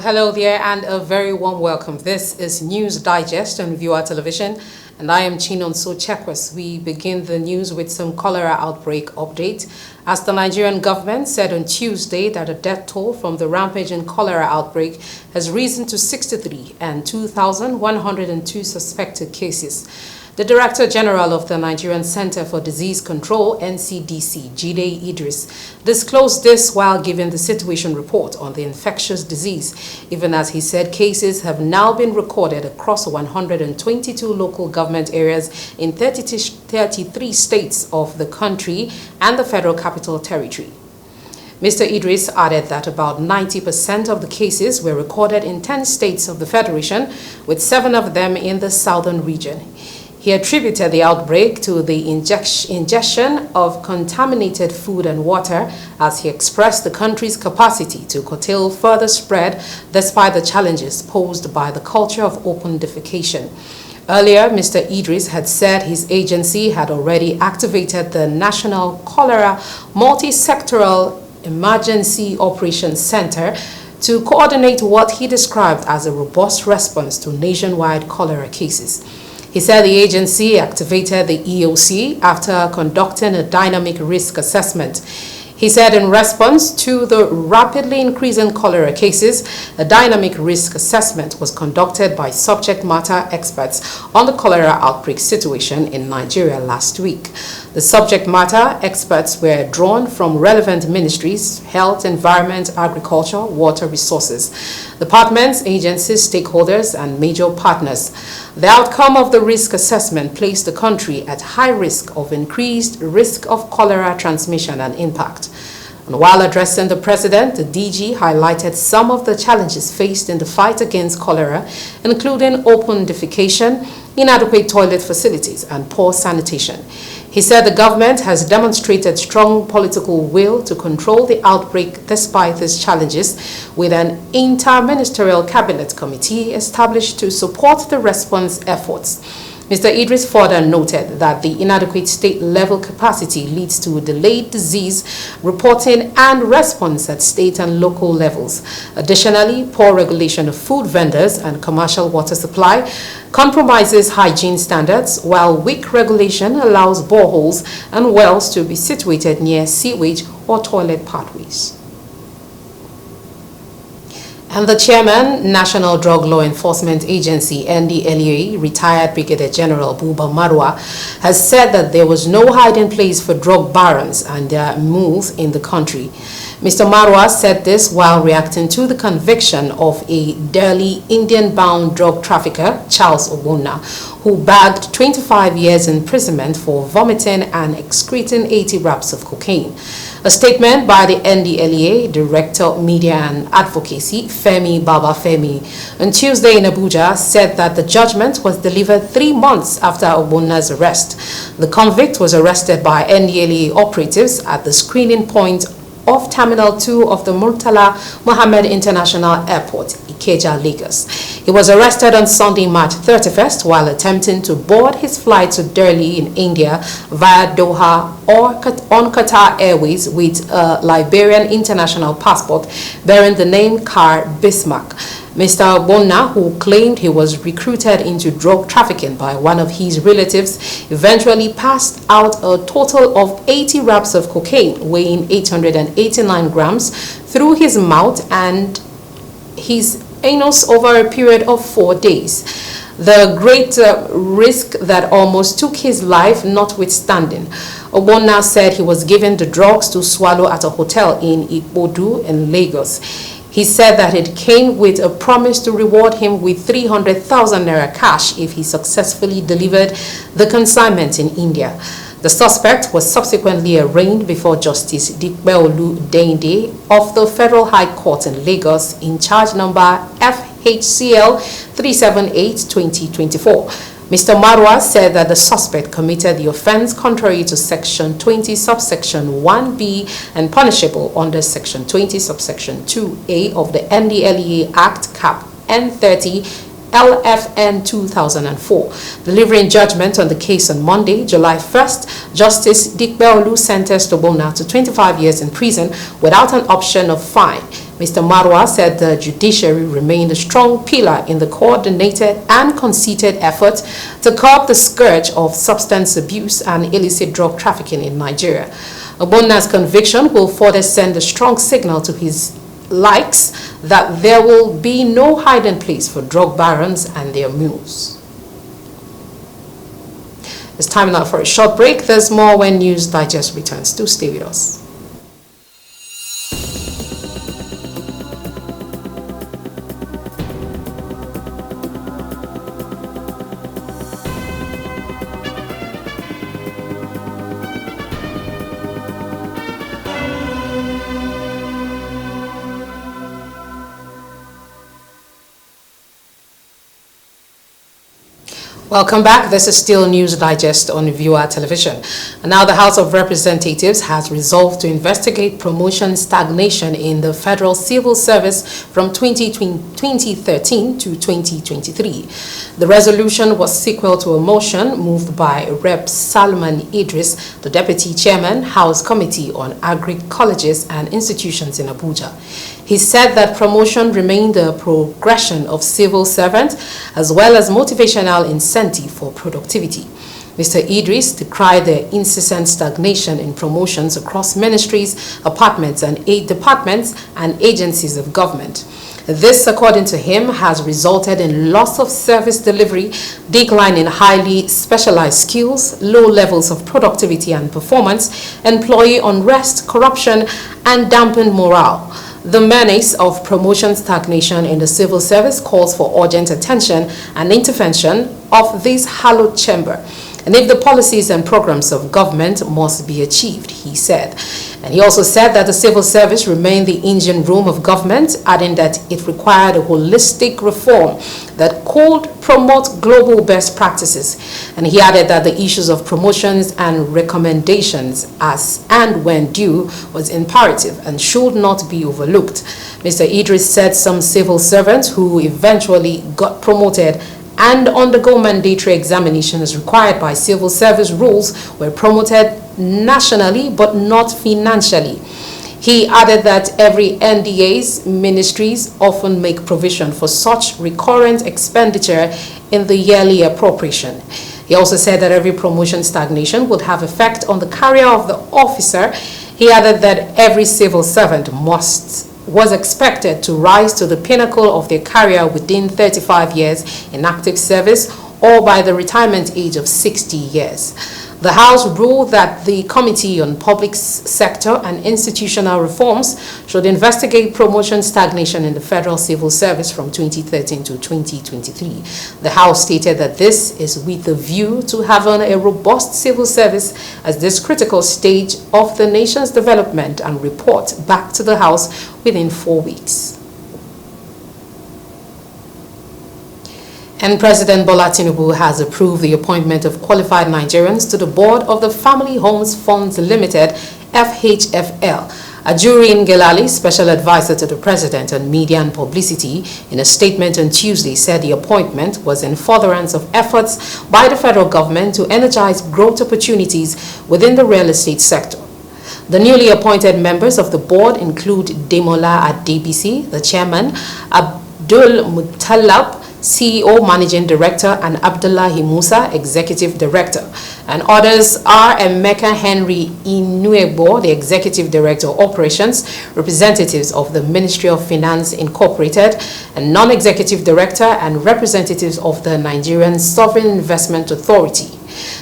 Hello there and a very warm welcome. This is News Digest on Viewer Television and I am Chinonso Chekwes. We begin the news with some cholera outbreak update as the Nigerian government said on Tuesday that the death toll from the rampaging cholera outbreak has risen to 63 and 2,102 suspected cases. The Director General of the Nigerian Center for Disease Control, NCDC, Jide Idris, disclosed this while giving the situation report on the infectious disease, even as he said cases have now been recorded across 122 local government areas in 33 states of the country and the Federal Capital Territory. Mr. Idris added that about 90% of the cases were recorded in 10 states of the Federation, with 7 of them in the southern region. He attributed the outbreak to the ingestion of contaminated food and water as he expressed the country's capacity to curtail further spread despite the challenges posed by the culture of open defecation. Earlier, Mr. Idris had said his agency had already activated the National Cholera Multi-Sectoral Emergency Operations Center to coordinate what he described as a robust response to nationwide cholera cases. He said the agency activated the EOC after conducting a dynamic risk assessment. He said in response to the rapidly increasing cholera cases, a dynamic risk assessment was conducted by subject matter experts on the cholera outbreak situation in Nigeria last week. The subject matter experts were drawn from relevant ministries, health, environment, agriculture, water resources, departments, agencies, stakeholders, and major partners. The outcome of the risk assessment placed the country at high risk of increased risk of cholera transmission and impact. And while addressing the president, the DG highlighted some of the challenges faced in the fight against cholera, including open defecation, inadequate toilet facilities, and poor sanitation. He said the government has demonstrated strong political will to control the outbreak despite these challenges, with an inter-ministerial cabinet committee established to support the response efforts. Mr. Idris further noted that the inadequate state-level capacity leads to delayed disease reporting and response at state and local levels. Additionally, poor regulation of food vendors and commercial water supply compromises hygiene standards, while weak regulation allows boreholes and wells to be situated near sewage or toilet pathways. And the chairman, National Drug Law Enforcement Agency, NDLEA, retired Brigadier General Buba Marwa, has said that there was no hiding place for drug barons and their moves in the country. Mr. Marwa said this while reacting to the conviction of a Delhi Indian-bound drug trafficker, Charles Ogbonna, who bagged 25 years imprisonment for vomiting and excreting 80 wraps of cocaine. A statement by the NDLEA Director Media and Advocacy, Femi Babafemi, on Tuesday in Abuja said that the judgment was delivered 3 months after Ogbonna's arrest. The convict was arrested by NDLEA operatives at the screening point of Terminal 2 of the Murtala Mohammed International Airport, Ikeja, Lagos. He was arrested on Sunday, March 31st, while attempting to board his flight to Delhi in India via Doha or on Qatar Airways with a Liberian international passport bearing the name Car Bismarck. Mr. Ogbonna, who claimed he was recruited into drug trafficking by one of his relatives, eventually passed out a total of 80 wraps of cocaine weighing 889 grams through his mouth and his anus over a period of 4 days. The great risk that almost took his life notwithstanding, Ogbonna said he was given the drugs to swallow at a hotel in Ipodu in Lagos. He said that it came with a promise to reward him with 300,000 naira cash if he successfully delivered the consignment in India. The suspect was subsequently arraigned before Justice Dikbeolu Deinde of the Federal High Court in Lagos in charge number FHCL 378-2024. Mr. Marwa said that the suspect committed the offense contrary to Section 20 subsection 1B and punishable under Section 20 subsection 2A of the NDLEA Act Cap N30 LFN 2004. Delivering judgment on the case on Monday, July 1st, Justice Dikbeolu sentenced Ogbonna to 25 years in prison without an option of fine. Mr. Marwa said the judiciary remained a strong pillar in the coordinated and concerted effort to curb the scourge of substance abuse and illicit drug trafficking in Nigeria. Ogbona's conviction will further send a strong signal to his likes that there will be no hiding place for drug barons and their mules. It's time now for a short break. There's more when News Digest returns. Do stay with us. Welcome back. This is still News Digest on Viewer Television. And now the House of Representatives has resolved to investigate promotion stagnation in the Federal Civil Service from 2013 to 2023. The resolution was sequel to a motion moved by Rep. Salman Idris, the Deputy Chairman, House Committee on Agri-Colleges and Institutions in Abuja. He said that promotion remained a progression of civil servants as well as motivational incentive for productivity. Mr. Idris decried the incessant stagnation in promotions across ministries, departments and agencies of government. This, according to him, has resulted in loss of service delivery, decline in highly specialized skills, low levels of productivity and performance, employee unrest, corruption, and dampened morale. The menace of promotion stagnation in the civil service calls for urgent attention and intervention of this hallowed chamber, and if the policies and programs of government must be achieved, he said. And he also said that the civil service remained the engine room of government, adding that it required a holistic reform that could promote global best practices. And he added that the issues of promotions and recommendations as and when due was imperative and should not be overlooked. Mr. Idris said some civil servants who eventually got promoted and undergo mandatory examination as required by civil service rules were promoted nationally but not financially. He added that every NDA's ministries often make provision for such recurrent expenditure in the yearly appropriation. He also said that every promotion stagnation would have effect on the career of the officer. He added that every civil servant was expected to rise to the pinnacle of their career within 35 years in active service or by the retirement age of 60 years. The House ruled that the Committee on Public Sector and Institutional Reforms should investigate promotion stagnation in the Federal Civil Service from 2013 to 2023. The House stated that this is with a view to having a robust civil service at this critical stage of the nation's development and report back to the House within 4 weeks. And President Bola Tinubu has approved the appointment of qualified Nigerians to the board of the Family Homes Funds Limited, FHFL. Ajuri Ngelale, special advisor to the president on media and publicity, in a statement on Tuesday said the appointment was in furtherance of efforts by the federal government to energize growth opportunities within the real estate sector. The newly appointed members of the board include Demola Adebisi, the chairman, Abdul Muttalab, CEO, Managing Director, and Abdullahi Musa, Executive Director. And others are Emeka Henry Inuebo, the Executive Director of Operations, representatives of the Ministry of Finance Incorporated, and non-executive director and representatives of the Nigerian Sovereign Investment Authority.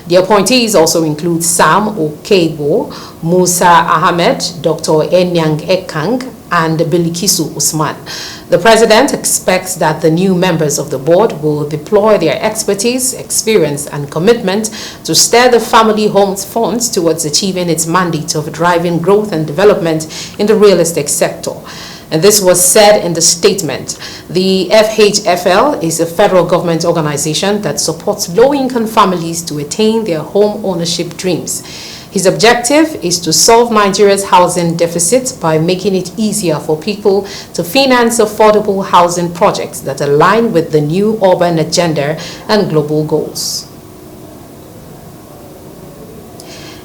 The appointees also include Sam Okebo, Musa Ahmed, Dr. Enyang Ekang, and Bilikisu Usman. The president expects that the new members of the board will deploy their expertise, experience, and commitment to steer the Family Homes Funds towards achieving its mandate of driving growth and development in the real estate sector. And this was said in the statement. The FHFL is a federal government organization that supports low-income families to attain their home ownership dreams. His objective is to solve Nigeria's housing deficit by making it easier for people to finance affordable housing projects that align with the new urban agenda and global goals.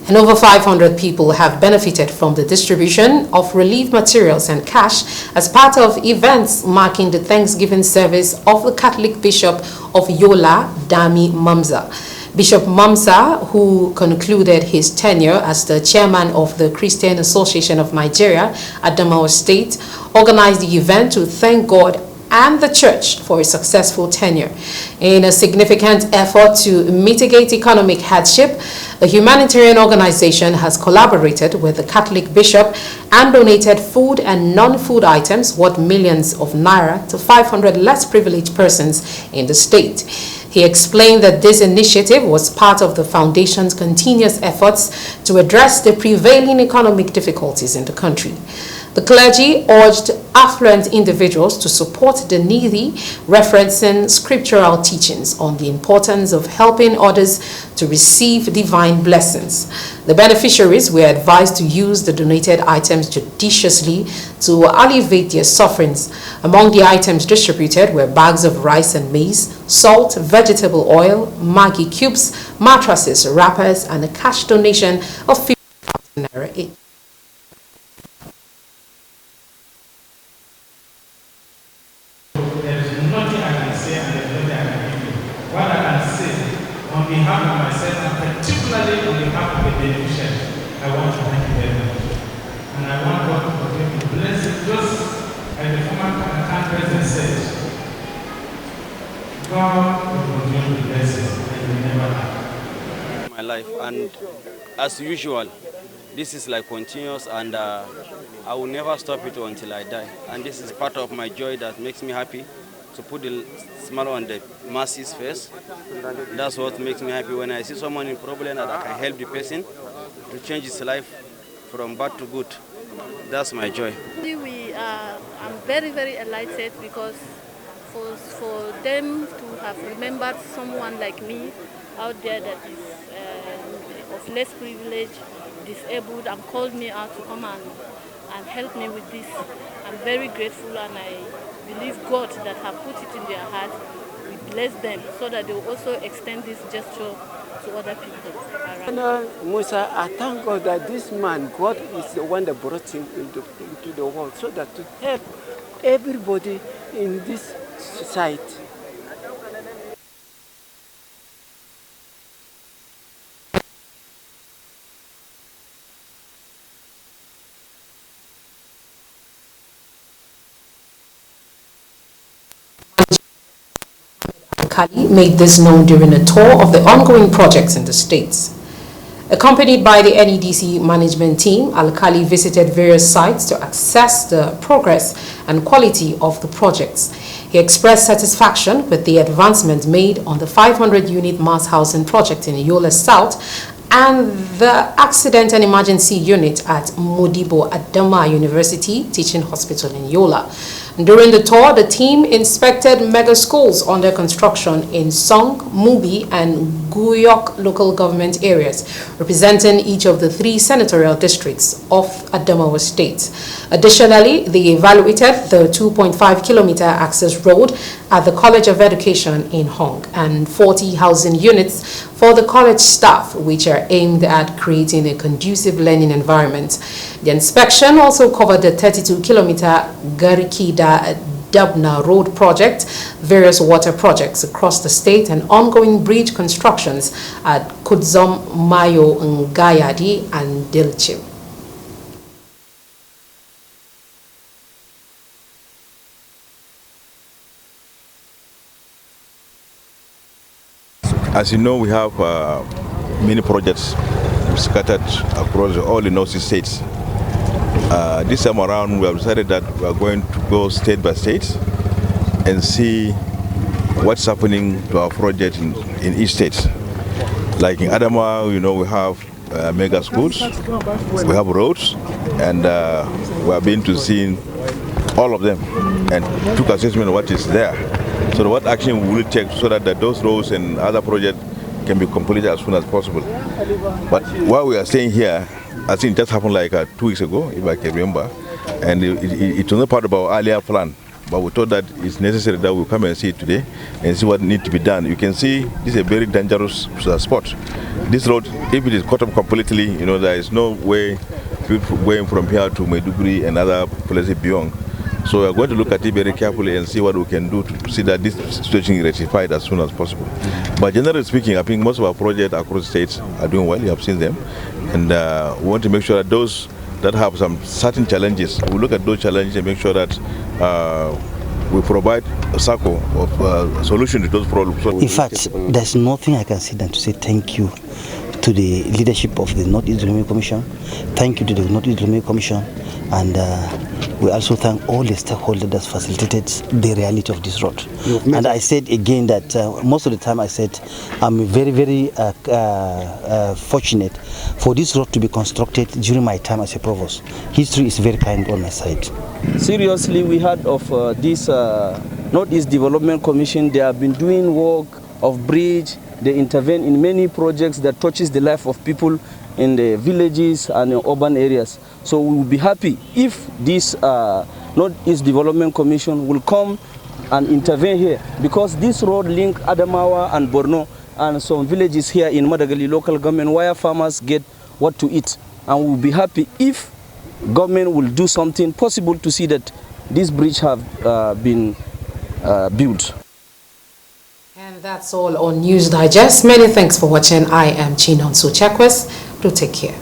And over 500 people have benefited from the distribution of relief materials and cash as part of events marking the Thanksgiving service of the Catholic Bishop of Yola, Dami Mamza. Bishop Mamza, who concluded his tenure as the chairman of the Christian Association of Nigeria, Adamawa State, organized the event to thank God and the church for a successful tenure. In a significant effort to mitigate economic hardship, the humanitarian organization has collaborated with the Catholic bishop and donated food and non-food items worth millions of naira to 500 less privileged persons in the state. He explained that this initiative was part of the foundation's continuous efforts to address the prevailing economic difficulties in the country. The clergy urged affluent individuals to support the needy, referencing scriptural teachings on the importance of helping others to receive divine blessings. The beneficiaries were advised to use the donated items judiciously to alleviate their sufferings. Among the items distributed were bags of rice and maize, salt, vegetable oil, Maggi cubes, mattresses, wrappers, and a cash donation of 50,000 naira each. On behalf of myself, and particularly on behalf of the beneficiaries, I want to thank you very much. And I want God to continue to bless it. Just as the former president said, God will continue to bless it and will never have. My life, and as usual, this is like continuous, and I will never stop it until I die. And this is part of my joy that makes me happy, to put the smile on the masses face. That's what makes me happy when I see someone in problem that I can help the person to change his life from bad to good. That's my joy. I'm very, very elated because for them to have remembered someone like me out there that is of less privilege, disabled, and called me out to come and help me with this. I'm very grateful, and I believe God that have put it in their heart will bless them so that they will also extend this gesture to other people around. Musa, I thank God that this man, God is the one that brought him into the world so that to help everybody in this society. Kali made this known during a tour of the ongoing projects in the states. Accompanied by the NEDC management team, Al-Kali visited various sites to assess the progress and quality of the projects. He expressed satisfaction with the advancement made on the 500-unit mass housing project in Yola South and the accident and emergency unit at Modibo Adama University Teaching Hospital in Yola. During the tour, the team inspected mega schools under construction in Song, Mubi, and Guyok local government areas, representing each of the 3 senatorial districts of Adamawa State. Additionally, they evaluated the 2.5-kilometer access road at the College of Education in Hong and 40 housing units for the college staff, which are aimed at creating a conducive learning environment. The inspection also covered the 32-kilometer Garikida Dabna Road project, various water projects across the state, and ongoing bridge constructions at Kudzom, Mayo, Ngayadi, and Dilchim. As you know, we have many projects scattered across all the North States. This time around, we have decided that we are going to go state by state and see what's happening to our project in each state. Like in Adamawa, you know, we have mega schools, we have roads, and we have been to see all of them and took assessment of what is there. So what action will we take so that those roads and other projects can be completed as soon as possible. But while we are staying here, I think that happened like 2 weeks ago, if I can remember, and it was not part of our earlier plan but we thought that it's necessary that we come and see it today and see what needs to be done. You can see this is a very dangerous spot. This road, if it is cut up completely, there is no way people going from here to Maiduguri and other places beyond. So we are going to look at it very carefully and see what we can do to see that this situation is rectified as soon as possible. But generally speaking, I think most of our projects across the states are doing well. You have seen them. And we want to make sure that those that have some certain challenges, we look at those challenges and make sure that we provide a circle of solution to those problems. In fact, there's nothing I can say than to say thank you to the leadership of the North-East Development Commission. Thank you to the North-East Development Commission. And we also thank all the stakeholders that facilitated the reality of this road. And I said again that most of the time I said I'm very, very fortunate for this road to be constructed during my time as a provost. History is very kind on my side. Seriously, we heard of this North-East Development Commission. They have been doing work of bridge. They intervene in many projects that touches the life of people in the villages and in urban areas. So we will be happy if this North-East Development Commission will come and intervene here, because this road link Adamawa and Borno and some villages here in Madagali local government where farmers get what to eat. And we will be happy if government will do something possible to see that this bridge have been built. And that's all on News Digest. Many thanks for watching. I am Chinonso Chekwes. Do take care.